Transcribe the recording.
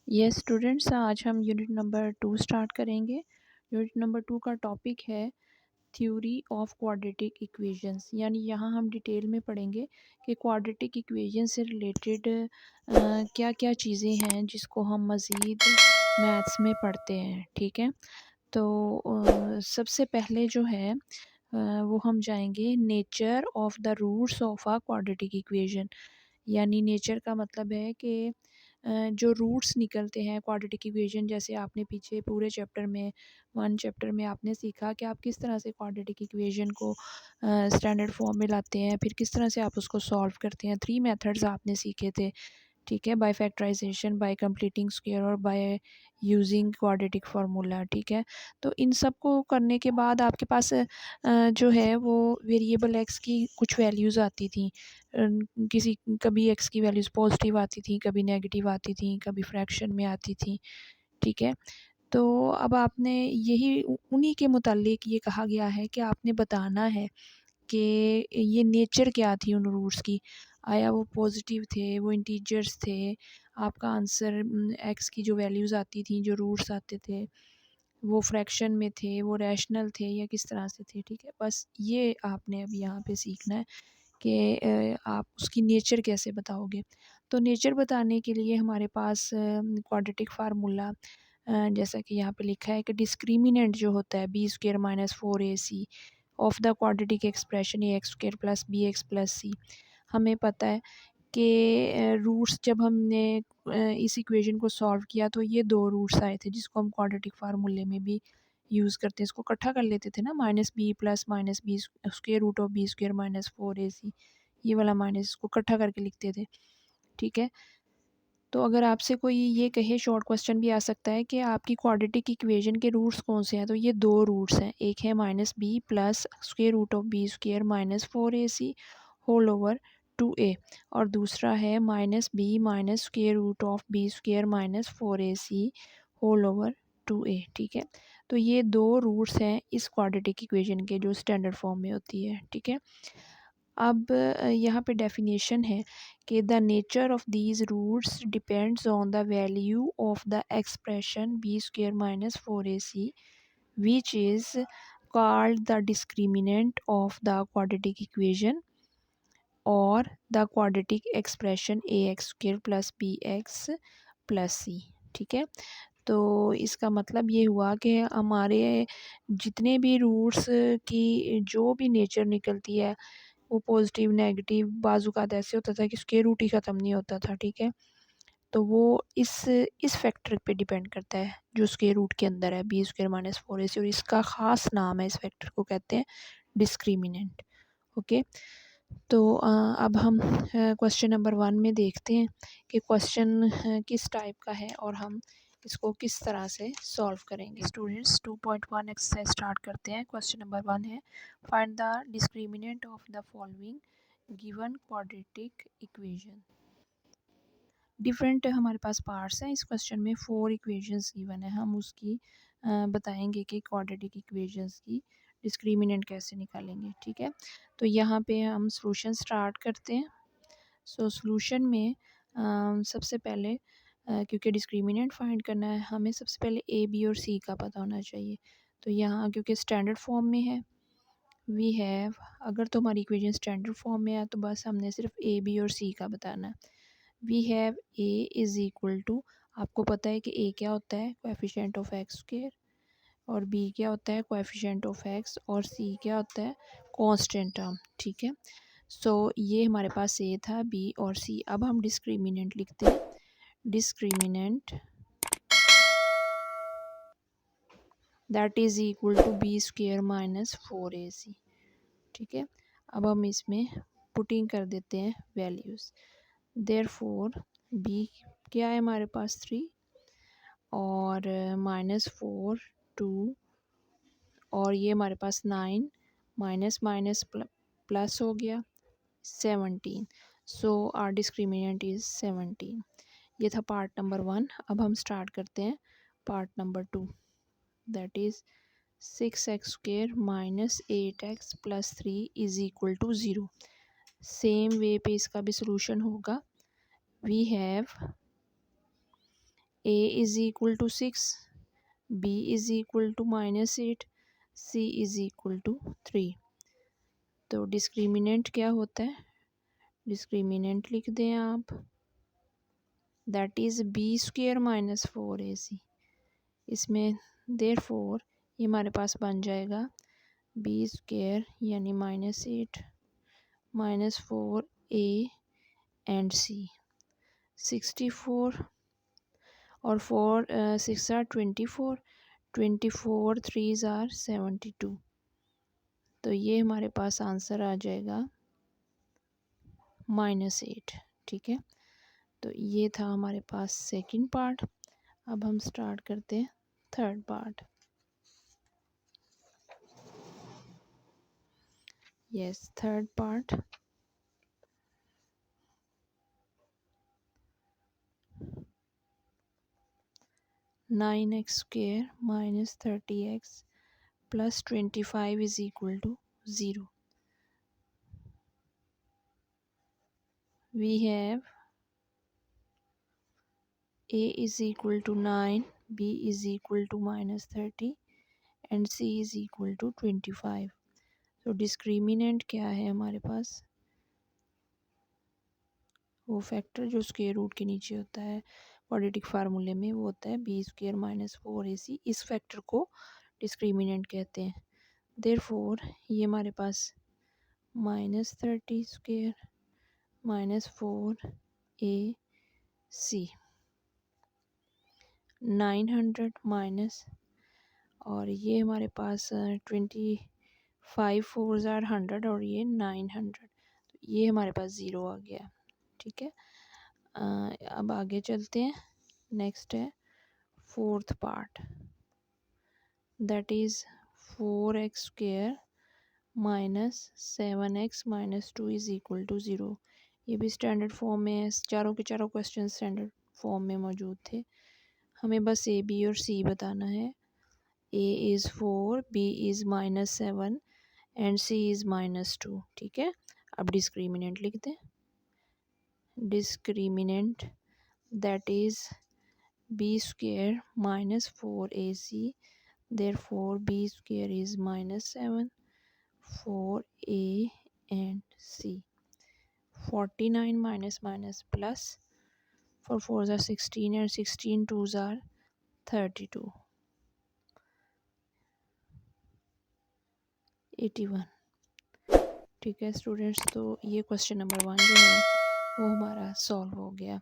Yes students, आज हम unit number 2 start करेंगे। यूनिट नंबर 2 का टॉपिक है थ्योरी ऑफ क्वाड्रेटिक इक्वेशंस। यानी यहाँ हम डिटेल में पढ़ेंगे कि क्वाड्रेटिक इक्वेशन से रिलेटेड क्या क्या चीज़ें हैं जिसको हम मज़ीद मैथ्स में पढ़ते हैं। ठीक है, तो सबसे पहले जो है वो हम जाएंगे nature of the roots of a quadratic equation. यानी नेचर का मतलब है कि जो रूट्स निकलते हैं क्वाड्रेटिक इक्वेशन। जैसे आपने पीछे पूरे चैप्टर में 1 चैप्टर में आपने सीखा कि आप किस तरह से क्वाड्रेटिक इक्वेशन को स्टैंडर्ड फॉर्म में लाते हैं, फिर किस तरह से आप उसको सॉल्व करते हैं। 3 मेथड्स आपने सीखे थे। ठीक है, by factorization, by completing square और बाय यूजिंग क्वाड्रेटिक फार्मूला। ठीक है, तो इन सब को करने के बाद आपके पास जो है वो वेरिएबल एक्स की कुछ वैल्यूज़ आती थी। किसी कभी एक्स की वैल्यूज़ पॉजिटिव आती थी, कभी नेगेटिव आती थी, कभी फ्रैक्शन में आती थी। ठीक है, तो अब आपने यही उन्हीं के मुतालिक ये कहा गया है कि आपने बताना है कि ये नेचर क्या थी उन रूट्स की। आया वो पॉजिटिव थे, वो इंटीजर्स थे। आपका आंसर एक्स की जो वैल्यूज़ आती थी, जो रूट्स आते थे, वो फ्रैक्शन में थे, वो रैशनल थे या किस तरह से थे। ठीक है, बस ये आपने अब यहाँ पे सीखना है कि आप उसकी नेचर कैसे बताओगे। तो नेचर बताने के लिए हमारे पास क्वाड्रेटिक फार्मूला जैसा कि यहाँ पे लिखा है कि डिस्क्रिमिनेंट जो होता है b square minus 4ac of the quadratic expression a x square plus b x plus c. हमें पता है कि रूट्स जब हमने इस इक्वेशन को सॉल्व किया तो ये 2 रूट्स आए थे जिसको हम क्वाड्रेटिक फार्मूले में भी यूज़ करते हैं। इसको इकट्ठा कर लेते थे ना, minus B plus minus B square root of B square minus 4ac। ये वाला माइनस इसको इकट्ठा करके लिखते थे। ठीक है, तो अगर आपसे कोई ये कहे, शॉर्ट क्वेश्चन भी आ सकता है कि आपकी क्वाड्रेटिक इक्वेशन के रूट्स कौन से हैं, तो ये 2 रूट्स हैं। एक है minus B plus square root of B square minus 4ac whole over 2a, और दूसरा है minus B minus square root of B square minus 4ac whole over 2a। ठीक है, तो ये 2 रूट्स हैं इस क्वाड्रेटिक इक्वेशन के जो स्टैंडर्ड फॉर्म में होती है। ठीक है, अब यहाँ पे डेफिनेशन है कि the nature of these roots depends on the value of the expression b square minus 4ac which is called the discriminant of the quadratic equation और the quadratic expression a x square plus b x plus c. ठीक है, तो इसका मतलब ये हुआ कि हमारे जितने भी रूट्स की जो भी नेचर निकलती है वो पॉजिटिव नेगेटिव, बाज़-औक़ात ऐसे होता था कि स्क्वायर रूट ही ख़त्म नहीं होता था। ठीक है, तो वो इस फैक्टर पे डिपेंड करता है जो स्क्वायर रूट के अंदर है बी स्क्वायर माइनस 4ac, और इसका ख़ास नाम है, इस फैक्टर को कहते हैं डिस्क्रिमिनेंट। ओके, तो अब हम क्वेश्चन नंबर 1 में देखते हैं कि क्वेश्चन किस टाइप का है और हम इसको किस तरह से सॉल्व करेंगे। स्टूडेंट्स 2.1 एक्सरसाइज स्टार्ट करते हैं। क्वेश्चन नंबर 1 है find the discriminant of the following given quadratic equation. Different हमारे पास पार्ट्स हैं इस क्वेश्चन में। 4 इक्वेशंस गिवन है, हम उसकी बताएंगे कि क्वाड्रेटिक इक्वेशंस की डिस्क्रिमिनेंट कैसे निकालेंगे। ठीक है, तो यहाँ पे हम सॉल्यूशन स्टार्ट करते हैं। सो सॉल्यूशन में सबसे पहले क्योंकि डिस्क्रिमिनेंट फाइंड करना है हमें, सबसे पहले ए बी और सी का पता होना चाहिए। तो यहाँ क्योंकि स्टैंडर्ड फॉर्म में है वी हैव, अगर तो हमारी इक्वेशन स्टैंडर्ड फॉर्म में है तो बस हमने सिर्फ ए बी और सी का बताना है। We have A is equal to, आपको पता है कि ए क्या होता है, कोएफिशिएंट ऑफ एक्स स्क्वायर, और बी क्या होता है, कोएफिशिएंट ऑफ एक्स, और सी क्या होता है, कांस्टेंट टर्म। ठीक है, सो ये हमारे पास ए था, बी और सी। अब हम डिस्क्रिमिनेंट लिखते हैं। Discriminant that is equal to B square minus 4ac। ठीक है, अब हम इसमें पुटिंग कर देते हैं वैल्यूज़। देयरफॉर बी क्या है हमारे पास 3, और माइनस 4 2, और ये हमारे पास 9, माइनस माइनस प्लस हो गया 17। सो आर डिस्क्रिमिनेंट इज़ 17। ये था पार्ट नंबर 1। अब हम स्टार्ट करते हैं part number 2, that is 6x square minus 8x plus 3 is equal to 0। Same way पे इसका भी सोल्यूशन होगा। We have A is equal to 6, B is equal to -8, C is equal to 3। तो discriminant क्या होता है, डिस्क्रिमिनेंट लिख दें आप, that is B² minus 4AC। इसमें देयरफॉर ये हमारे पास बन जाएगा B² यानी -8 -4A एंड C। 64 और 4 6 आर 24, 24 3s आर 72। तो ये हमारे पास आंसर आ जाएगा -8। ठीक है, तो ये था हमारे पास सेकंड पार्ट। अब हम स्टार्ट करते हैं third part. Yes, third part. (9x² - 30x + 25 is equal to 0). We have A is equal to 9, B is equal to -30 and C is equal to 25। तो डिस्क्रिमिनेंट क्या है हमारे पास, वो फैक्टर जो स्क्वायर रूट के नीचे होता है क्वाड्रेटिक फार्मूले में, वो होता है B² - 4AC। इस फैक्टर को डिस्क्रिमिनेंट कहते हैं। देयरफॉर ये हमारे पास -30² - 4AC 900 माइनस, और ये हमारे पास 25 4s आर 100 और ये 900, तो ये हमारे पास ज़ीरो आ गया। ठीक है, अब आगे चलते हैं। नेक्स्ट है fourth part, that is 4x² - 7x - 2 is equal to 0। ये भी स्टैंडर्ड फॉर्म में है, चारों के चारों क्वेश्चन स्टैंडर्ड फॉर्म में मौजूद थे। हमें बस A, B और C बताना है। A is 4, B is -7 and C is -2। ठीक है, अब डिस्क्रिमिनेंट लिख दें। Discriminant that is B² - 4AC, therefore B² is -7, 4A and C। 49 minus minus plus, 4 4s are 16 and 16 2s are 32, 81। ठीक है स्टूडेंट्स, तो ये क्वेश्चन नंबर 1 जो है वो हमारा सॉल्व हो गया।